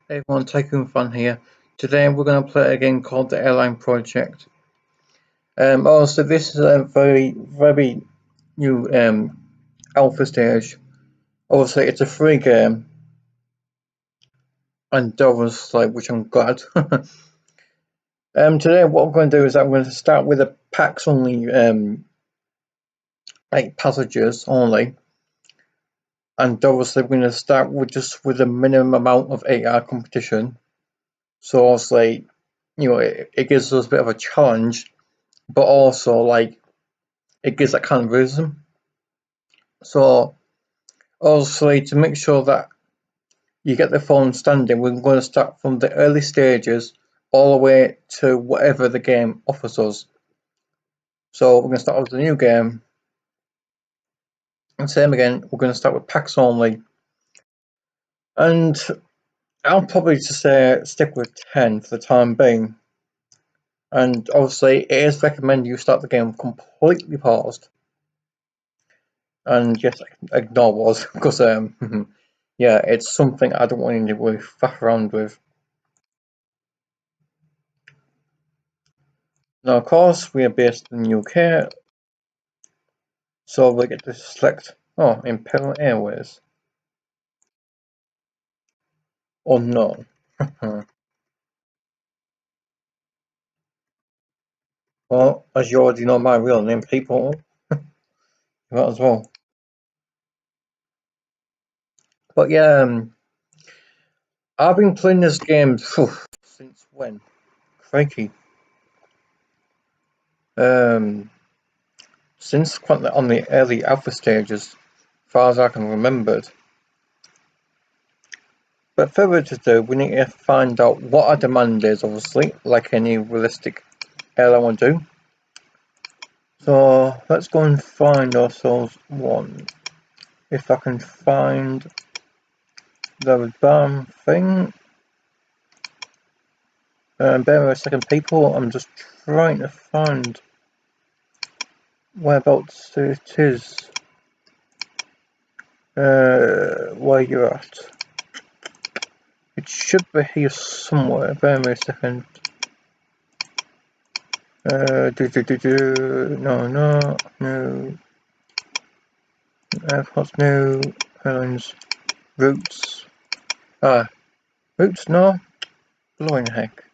Hey everyone, Tycoon Fan here. Today we're going to play a game called the Airline Project. Also, this is a very new alpha stage. Obviously, it's a free game, and obviously, which I'm glad. Today what I'm going to do is I'm going to start with a packs only, 8 passengers only, and obviously we're going to start with just with a minimum amount of 8-hour competition. So obviously, it gives us a bit of a challenge, but also it gives that kind of realism. So obviously to make sure that you get the phone standing, we're going to start from the early stages all the way to whatever the game offers us. So we're going to start with a new game, and same again, we're going to start with packs only. And I'll probably just say stick with 10 for the time being. And obviously it is recommended you start the game completely paused. And yes, ignore was because yeah, it's something I don't want you to really faff around with. Now, of course, we are based in the UK, so we get to select Imperial Airways. Unknown. Well, as you already know my real name, people, you might as well. But yeah, I've been playing this game since when? Crikey. Since quite on the early alpha stages, as far as I can remember. But further to do, we need to find out what our demand is, obviously, like any realistic airline will do. So let's go and find ourselves one. If I can find the damn thing. Bear with me a second, people. I'm just trying to find whereabouts it is. Where you're at. It should be here somewhere. Bear with me a second. No. Airports, no. Airlines, routes. Routes, no. Blowing heck.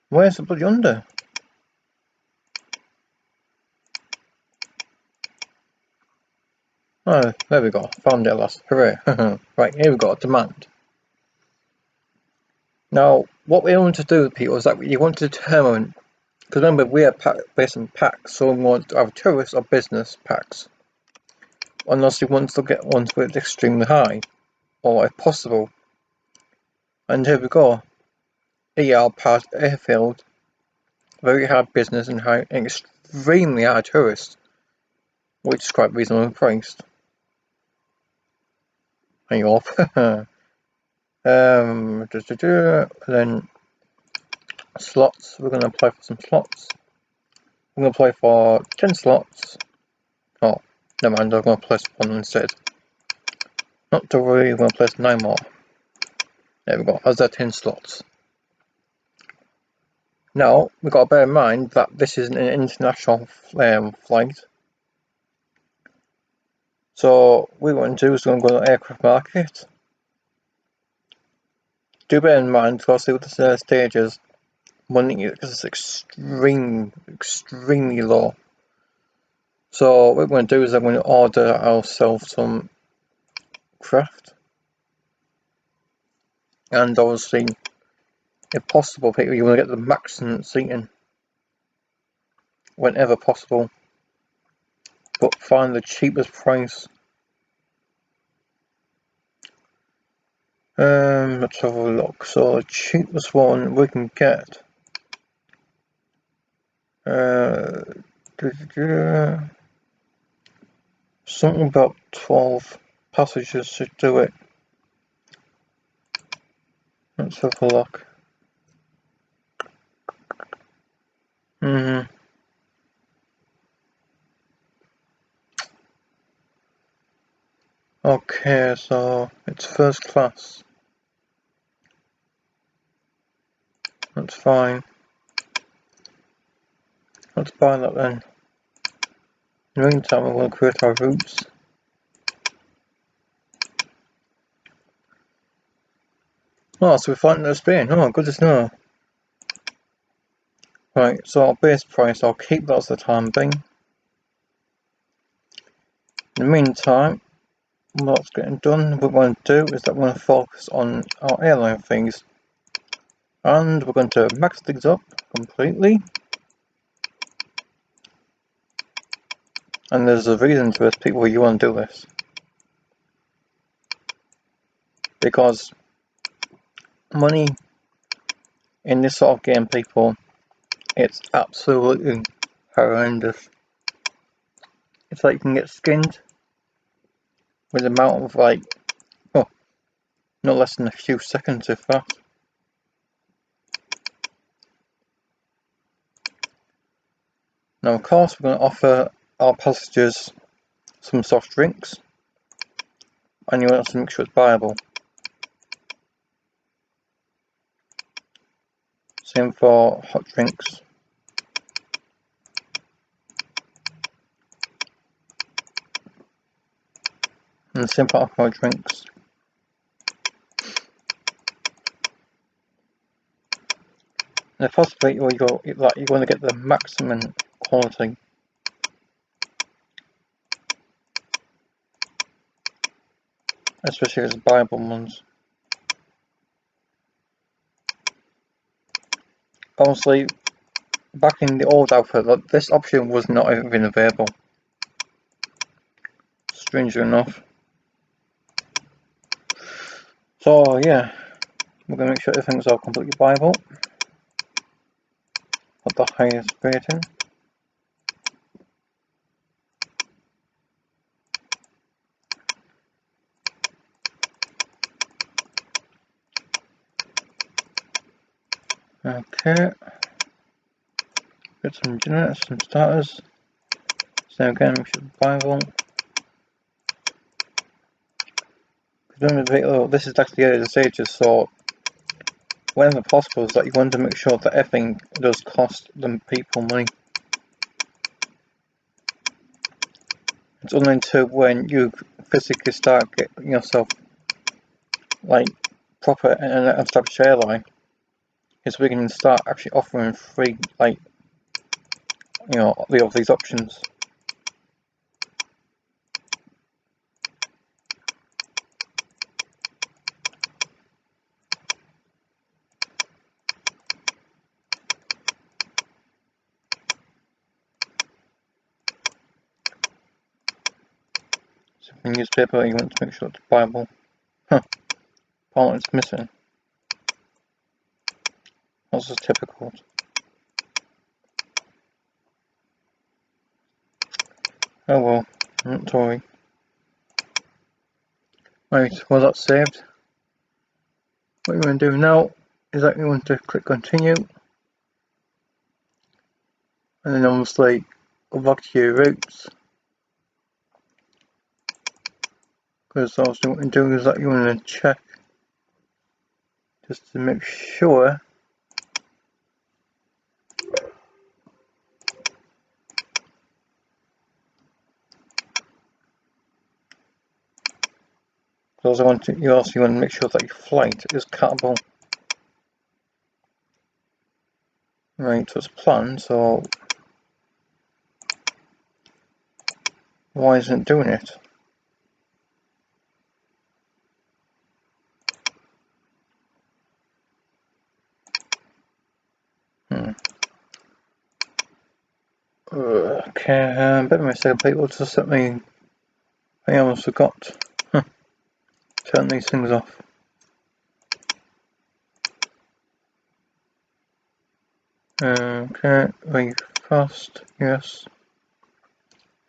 Where's the bloody under? Oh, there we go. Found it at last. Hooray. Right, here we go. Demand. Now, what we want to do, people, is that you want to determine, because remember, we are based in packs, so we want to have tourist or business packs. Unless you want to get ones with extremely high, or if possible. And here we go. Prat Airfield. Very hard business and extremely high tourist, which is quite reasonably priced. Hang off. Then slots. We're going to apply for some slots. I'm going to apply for 10 slots. Oh, never mind. I'm going to place one instead. Not to worry. I'm going to place 9 more. There we go. As there 10 slots. Now we've got to bear in mind that this is an international flight. So what we want to do is going to go to the aircraft market. Do bear in mind, firstly, with the stages, because it's extremely low. So what we're going to do is I'm going to order ourselves some craft, and obviously, if possible, people, you want to get the maximum seating whenever possible, but find the cheapest price. Let's have a look. So the cheapest one we can get. Something about 12 passengers should do it. Let's have a look. Okay, so It's first class. That's fine. Let's buy that then. In the meantime, we're going to create our routes. Oh, so we're flying to Spain. Oh, good to know. Right, so our base price, I'll keep that as the time being. In the meantime, what's getting done, what we're going to do is that we're going to focus on our airline fees. And we're going to max things up completely. And there's a reason to this, people, you want to do this. Because money in this sort of game, people, it's absolutely horrendous. It's like you can get skinned with the amount of not less than a few seconds if that. Now of course we're going to offer our passengers some soft drinks, and you want to make sure it's buyable. Same for hot drinks. And same for alcohol drinks. And possibly you want to get the maximum quality. Especially as buyable ones. Honestly, back in the old alpha, this option was not even available. Strangely enough. So yeah, we're going to make sure everything's all completely buyable. At the highest rating. Okay. Get some generators, some starters. So again, make sure it's buyable. This is actually the early stages, so whenever possible, is that you want to make sure that everything does cost them people money. It's only until when you physically start getting yourself like proper an established airline is we can start actually offering free these options. So for newspaper, you want to make sure it's buyable. Part it's missing. That's just typical. Oh well, not to worry. Right, well that's saved. What you want to do now is that you want to click continue, and then obviously go back to your routes, because obviously what you're doing is that you want to check just to make sure you want to make sure that your flight is catable. Right, so it's planned, so why isn't it doing it? Okay, bit of a mistake, people. Just let me. I almost forgot. Turn these things off. Okay, very fast. Yes.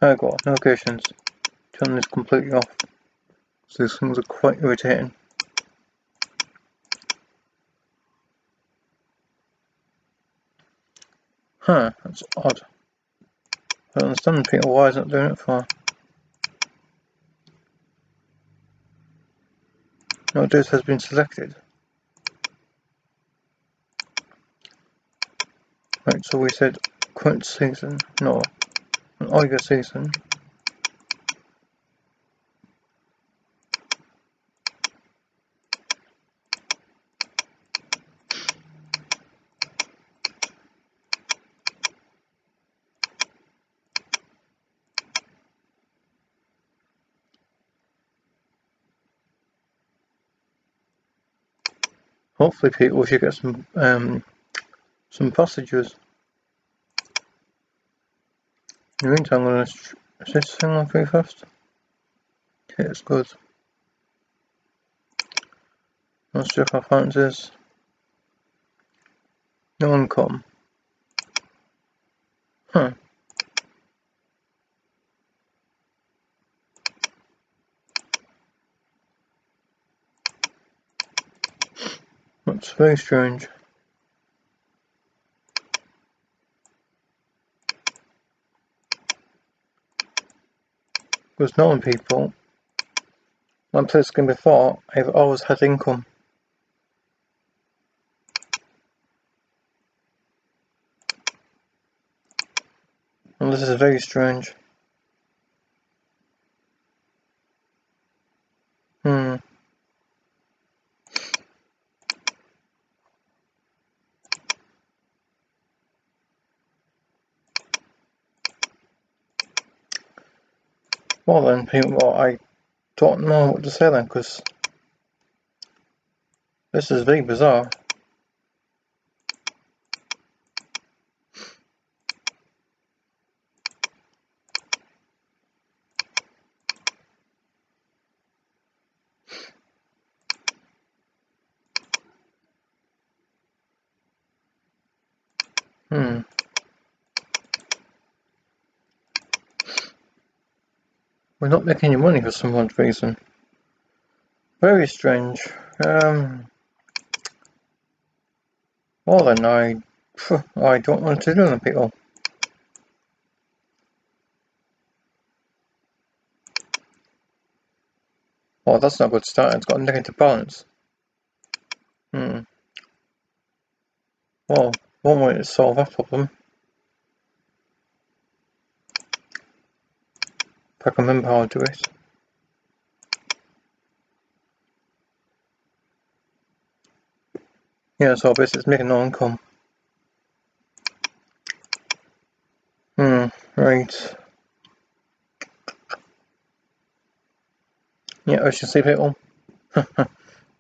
There we go. Notifications. Turn this completely off. So these things are quite irritating. Huh, that's odd. I don't understand people, why isn't it doing it for? No, this has been selected. Right, so we said current season, no, an August season. Hopefully people should get some passages. In the meantime, I'm going to assist this thing on through first. Okay, it's good. Let's check our finances. No income. Huh. That's very strange. Because knowing people, when I played this game before, I've always had income. And this is very strange. Well then, people, I don't know what to say then, because this is very bizarre. We're not making any money for some odd reason. Very strange. Well then, I don't want to do them, people. Oh, that's not a good start. It's got a negative balance. Well, one way to solve that problem. If I can remember how to do it. Yeah, so basically it's making no income. Right. Yeah, as you see, people,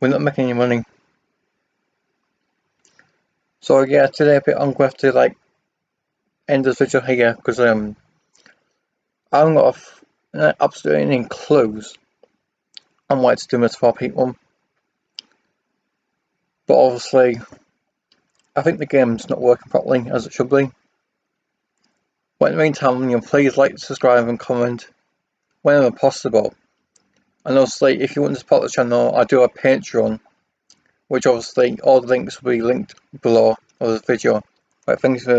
we're not making any money. So yeah, today I'm going to have to end this video here because I haven't got absolutely any clues on why it's doing this for people. But obviously, I think the game's not working properly as it should be. But in the meantime, please like, subscribe and comment whenever possible. And obviously, if you want to support the channel, I do a Patreon, which obviously all the links will be linked below this video. Right, thanks for